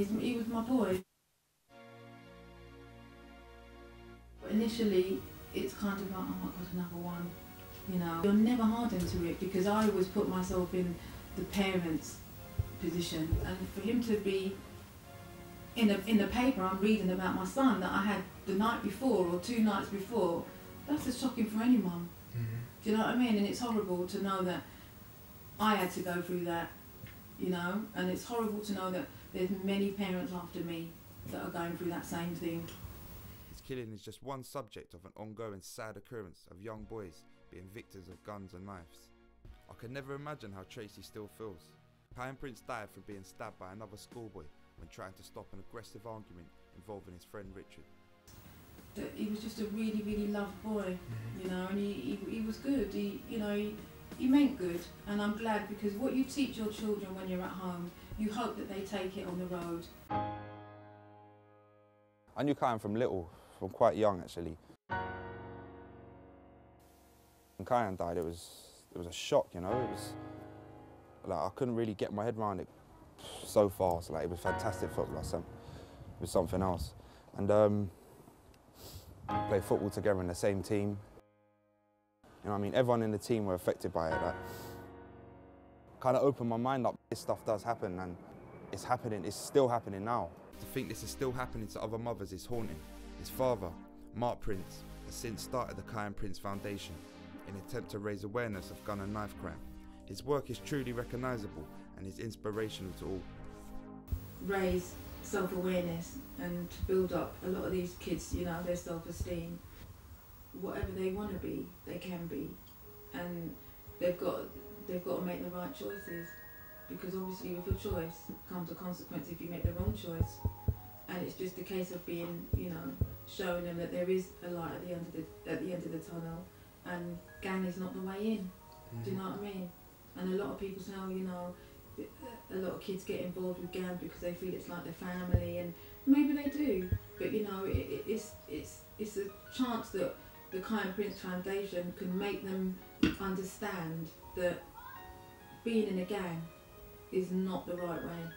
he was my boy. But initially, it's kind of like, oh my God, another one. You know, you're never hardened to it, because I always put myself in the parent's position, and for him to be in the paper, I'm reading about my son that I had the night before or 2 nights before. That's just shocking for any mum. Do you know what I mean? And it's horrible to know that I had to go through that, you know, and it's horrible to know that there's many parents after me that are going through that same thing. His killing is just one subject of an ongoing sad occurrence of young boys being victims of guns and knives. I can never imagine how Tracy still feels. Kiyan Prince died from being stabbed by another schoolboy when trying to stop an aggressive argument involving his friend Richard. He was just a really, really loved boy, you know, and he was good. He meant good, and I'm glad, because what you teach your children when you're at home, you hope that they take it on the road. I knew Kiyan from quite young actually. When Kiyan died, it was a shock, you know. It was like I couldn't really get my head around it so fast. Like, it was fantastic football. It was something else, and play football together in the same team. You know what I mean? Everyone in the team were affected by it. Like, kind of opened my mind up. This stuff does happen, and it's happening. It's still happening now. To think this is still happening to other mothers is haunting. His father, Mark Prince, has since started the Kiyan Prince Foundation in an attempt to raise awareness of gun and knife crime. His work is truly recognisable and is inspirational to all. Raise self-awareness and build up a lot of these kids, you know, their self-esteem. Whatever they want to be, they can be, and they've got to make the right choices, because obviously with a choice comes a consequence if you make the wrong choice. And it's just a case of being, you know, showing them that there is a light at the end of the tunnel, and gang is not the way in. Do you know what I mean? And a lot of people say, oh, you know, a lot of kids get involved with gang because they feel it's like their family, and maybe they do, but you know, it's a chance that the Kiyan Prince Foundation can make them understand that being in a gang is not the right way.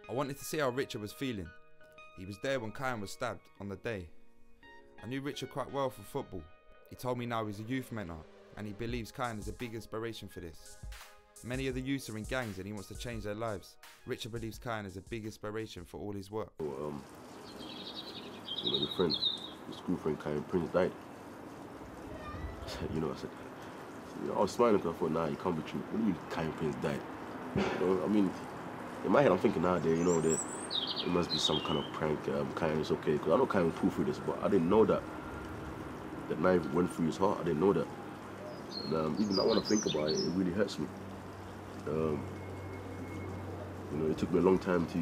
I wanted to see how Richard was feeling. He was there when Kiyan was stabbed on the day. I knew Richard quite well from football. He told me now he's a youth mentor, and he believes Kiyan is a big inspiration for this. Many of the youths are in gangs and he wants to change their lives. Richard believes Kiyan is a big inspiration for all his work. You know, the school friend Kiyan Prince died. I said, I was smiling because I thought, nah, it can't be true. What do you mean Kiyan Prince died? You know, I mean, in my head I'm thinking nowadays, you know, there must be some kind of prank. Kiyan is okay, because I know Kiyan pulled through this, but I didn't know that the knife went through his heart. I didn't know that. And even now when I think about it, it really hurts me. You know, it took me a long time to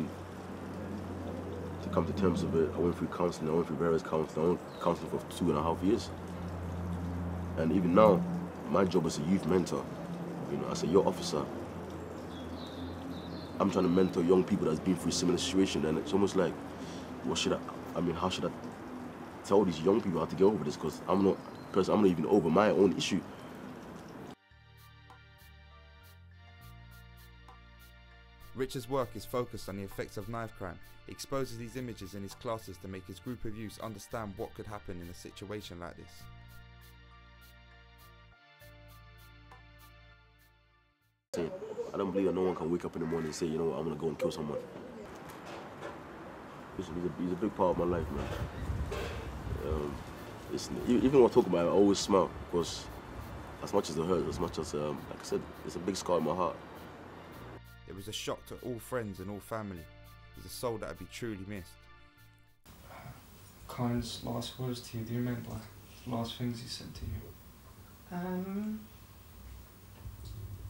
come to terms with it. I went through counselling, I went through various counselling. I went counselling for 2.5 years. And even now, my job as a youth mentor, you know, as a youth officer, I'm trying to mentor young people that's been through a similar situation, and it's almost like, how should I tell these young people how to get over this? Because I'm not even over my own issue. Richard's work is focused on the effects of knife crime. He exposes these images in his classes to make his group of youths understand what could happen in a situation like this. I don't believe that no one can wake up in the morning and say, you know what, I'm going to go and kill someone. He's a big part of my life, man. Even when I talk about it, I always smile, because as much as it hurts, as much as, like I said, it's a big scar in my heart. It was a shock to all friends and all family. He's a soul that would be truly missed. Kiyan's last words to you, do you remember last things he said to you?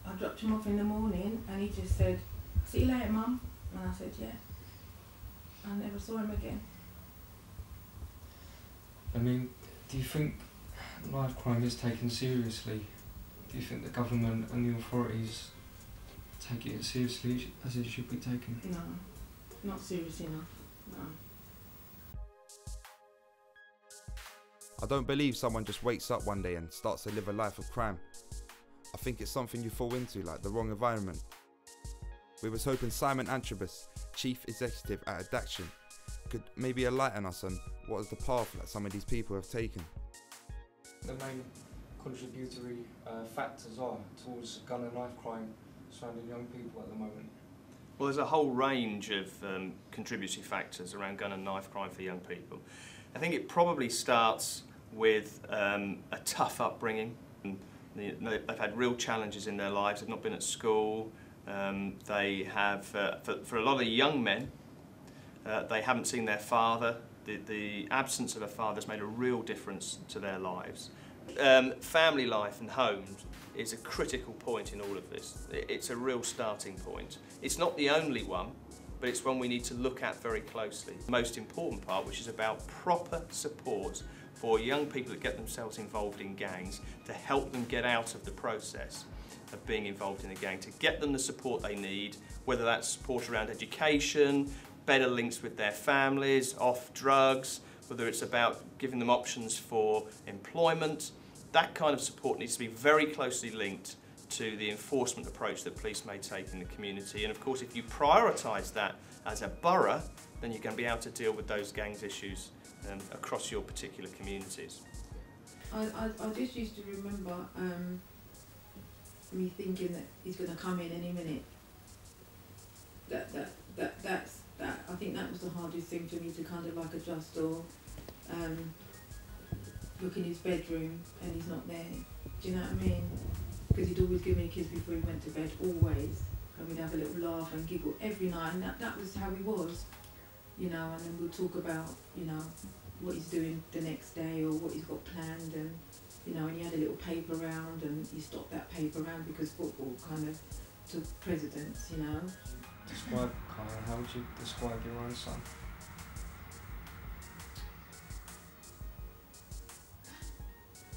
I dropped him off in the morning and he just said, "See you later, Mum." And I said, "Yeah." I never saw him again. I mean, do you think knife crime is taken seriously? Do you think the government and the authorities take it as seriously as it should be taken? No, not serious enough, no. I don't believe someone just wakes up one day and starts to live a life of crime. I think it's something you fall into, like the wrong environment. We was hoping Simon Antrobus, Chief Executive at Addaction, could maybe enlighten us on what is the path that some of these people have taken. The main contributory factors are towards gun and knife crime surrounding young people at the moment. Well, there's a whole range of contributory factors around gun and knife crime for young people. I think it probably starts with a tough upbringing. They've had real challenges in their lives. They've not been at school. They have, for a lot of young men, they haven't seen their father. The absence of a father has made a real difference to their lives. Family life and homes is a critical point in all of this. It's a real starting point. It's not the only one, but it's one we need to look at very closely. The most important part, which is about proper support for young people that get themselves involved in gangs, to help them get out of the process of being involved in a gang, to get them the support they need, whether that's support around education, better links with their families, off drugs, whether it's about giving them options for employment. That kind of support needs to be very closely linked to the enforcement approach that police may take in the community. And of course, if you prioritise that as a borough, then you're going to be able to deal with those gangs issues across your particular communities. I just used to remember me thinking that he's going to come in any minute. I think that was the hardest thing for me to kind of like adjust, or look in his bedroom and he's not there. Do you know what I mean? Because he'd always give me a kiss before he went to bed, always. And we'd have a little laugh and giggle every night, and that was how he was. You know, and then we'll talk about, you know, what he's doing the next day or what he's got planned, and, you know, and he had a little paper round and he stopped that paper round because football kind of took precedence, you know. Describe Kiyan. How would you describe your own son?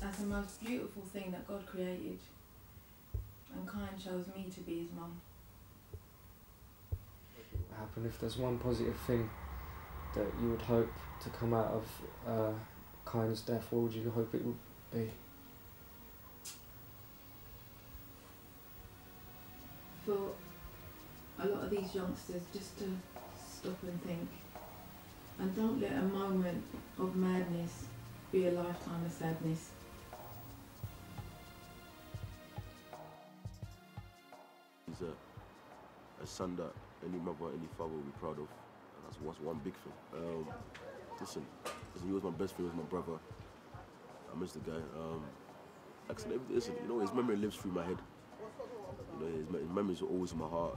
That's the most beautiful thing that God created, and Kiyan chose me to be his mum. What would happen if there's one positive thing that you would hope to come out of Kiyan's death? What would you hope it would be? For a lot of these youngsters, just to stop and think, and don't let a moment of madness be a lifetime of sadness. He's a son that any mother, any father will be proud of, and that's one big thing. Listen, he was my best friend, he was my brother. I miss the guy. Like I said, listen, you know, his memory lives through my head. You know, his memories are always in my heart.